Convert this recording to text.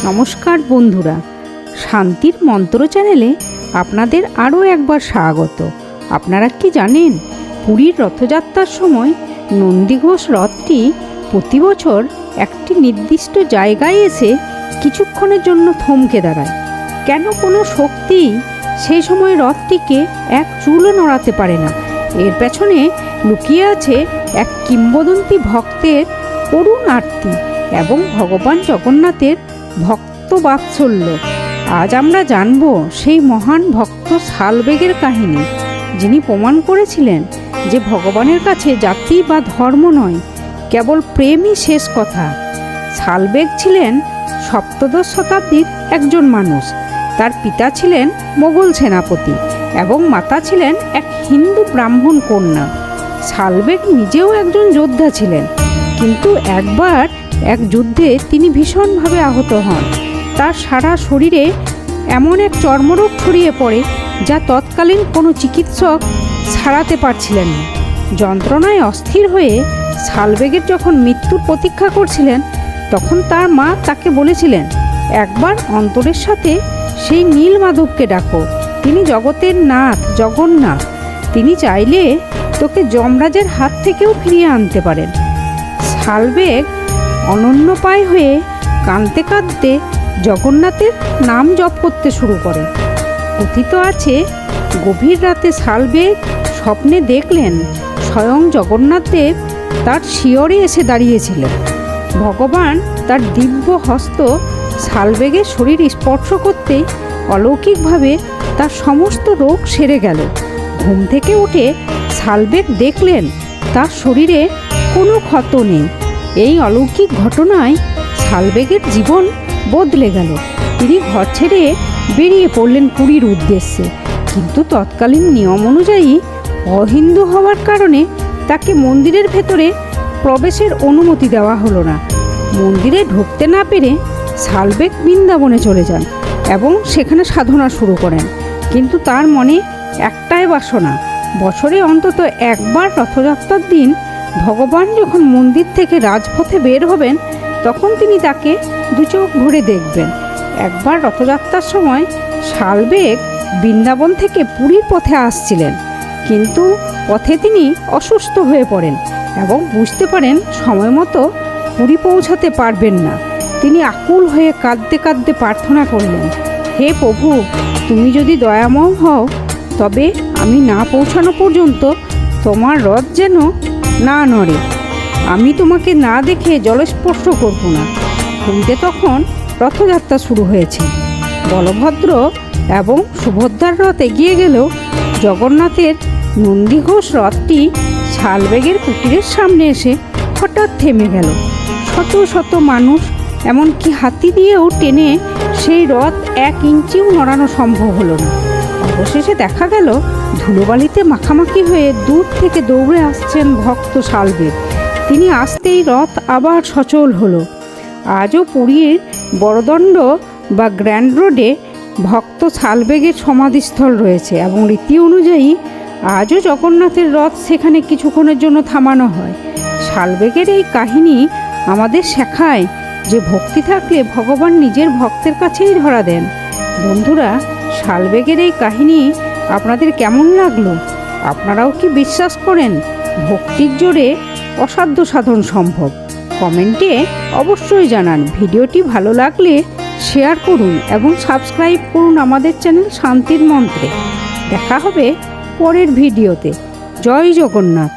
নমস্কার বন্ধুরা, শান্তির মন্ত্র চ্যানেলে আপনাদের আরও একবার স্বাগত। আপনারা কি জানেন, পুরীর রথযাত্রার সময় নন্দীঘোষ রথটি প্রতি বছর একটি নির্দিষ্ট জায়গায় এসে কিছুক্ষণের জন্য থমকে দাঁড়ায়। কেন কোনো শক্তি সেই সময় রথটিকে এক চুলও নড়াতে পারে না? এর পেছনে লুকিয়ে আছে এক কিংবদন্তি ভক্তের করুণ আরতি এবং ভগবান জগন্নাথের ভক্ত বাৎসল্য। আজ আমরা জানব সেই মহান ভক্ত শালবেগের কাহিনী, যিনি প্রমাণ করেছিলেন যে ভগবানের কাছে জাতি বা ধর্ম নয়, কেবল প্রেমই শেষ কথা। শালবেগ ছিলেন সপ্তদশ শতাব্দীর একজন মানুষ। তার পিতা ছিলেন মোগল সেনাপতি এবং মাতা ছিলেন এক হিন্দু ব্রাহ্মণ কন্যা। শালবেগ নিজেও একজন যোদ্ধা ছিলেন, কিন্তু একবার এক যুদ্ধে তিনি ভীষণভাবে আহত হন। তার সারা শরীরে এমন এক চর্মরোগ ছড়িয়ে পড়ে যা তৎকালীন কোনো চিকিৎসক ছাড়াতে পারছিলেন না। যন্ত্রণায় অস্থির হয়ে শালবেগের যখন মৃত্যুর প্রতীক্ষা করছিলেন, তখন তার মা তাকে বলেছিলেন, একবার অন্তরের সাথে সেই নীলমাধবকে ডাকো, তিনি জগতের নাথ, জগন্নাথ। তিনি চাইলে তোকে যমরাজের হাত থেকেও ফিরিয়ে আনতে পারেন। শালবেগ অনন্যপায় হয়ে কাঁদতে কাঁদতে জগন্নাথের নাম জপ করতে শুরু করে। কথিত আছে, গভীর রাতে শালবেগ স্বপ্নে দেখলেন স্বয়ং জগন্নাথদেব তার শিয়রে এসে দাঁড়িয়েছিলেন। ভগবান তার দিব্য হস্ত শালবেগের শরীর স্পর্শ করতেই অলৌকিকভাবে তার সমস্ত রোগ সেরে গেল। ঘুম থেকে উঠে শালবেগ দেখলেন তার শরীরে কোনো ক্ষত নেই। এই অলৌকিক ঘটনায় শালবেগের জীবন বদলে গেল। তিনি ঘর ছেড়ে বেরিয়ে পড়লেন পুরীর উদ্দেশ্যে, কিন্তু তৎকালীন নিয়ম অনুযায়ী অহিন্দু হওয়ার কারণে তাকে মন্দিরের ভেতরে প্রবেশের অনুমতি দেওয়া হলো না। মন্দিরে ঢুকতে না পেরে শালবেগ বৃন্দাবনে চলে যান এবং সেখানে সাধনা শুরু করেন। কিন্তু তার মনে একটাই বাসনা, বছরে অন্তত একবার রথযাত্রার দিন ভগবান যখন মন্দির থেকে রাজপথে বের হবেন, তখন তিনি তাকে দু চোখ ভরে দেখবেন। একবার রথযাত্রার সময় শালবেগ বৃন্দাবন থেকে পুরীর পথে আসছিলেন, কিন্তু পথে তিনি অসুস্থ হয়ে পড়েন এবং বুঝতে পারেন সময় মতো পুরী পৌঁছাতে পারবেন না। তিনি আকুল হয়ে কাঁদতে কাঁদতে প্রার্থনা করলেন, হে প্রভু, তুমি যদি দয়াময় হও, তবে আমি না পৌঁছানো পর্যন্ত তোমার রথ যেন না নড়ে। আমি তোমাকে না দেখে জলস্পর্শ করব না। পুরীতে তখন রথযাত্রা শুরু হয়েছে। বলভদ্র এবং সুভদ্রার রথ এগিয়ে গেলেও জগন্নাথের নন্দীঘোষ রথটি শালবেগের কুটিরের সামনে এসে হঠাৎ থেমে গেল। শত শত মানুষ, এমনকি হাতি দিয়েও টেনে সেই রথ 1 ইঞ্চিও নড়ানো সম্ভব হলো না। অবশেষে দেখা গেল ধুলোবালিতে মাখামাখি হয়ে দূর থেকে দৌড়ে আসছেন ভক্ত শালবেগ। তিনি আসতেই রথ আবার সচল হলো। আজও পুরীর বড়দণ্ড বা গ্র্যান্ড রোডে ভক্ত শালবেগের সমাধিস্থল রয়েছে এবং রীতি অনুযায়ী আজও জগন্নাথের রথ সেখানে কিছুক্ষণের জন্য থামানো হয়। শালবেগের এই কাহিনী আমাদের শেখায় যে ভক্তি থাকলে ভগবান নিজের ভক্তের কাছেই ধরা দেন। বন্ধুরা, শালবেগের এই কাহিনী আপনাদের কেমন লাগলো? আপনারাও কি বিশ্বাস করেন ভক্তির জোরে অসাধ্য সাধন সম্ভব? কমেন্টে অবশ্যই জানান। ভিডিওটি ভালো লাগলে শেয়ার করুন এবং সাবস্ক্রাইব করুন আমাদের চ্যানেল শান্তির মন্ত্রে। দেখা হবে পরের ভিডিওতে। জয় জগন্নাথ।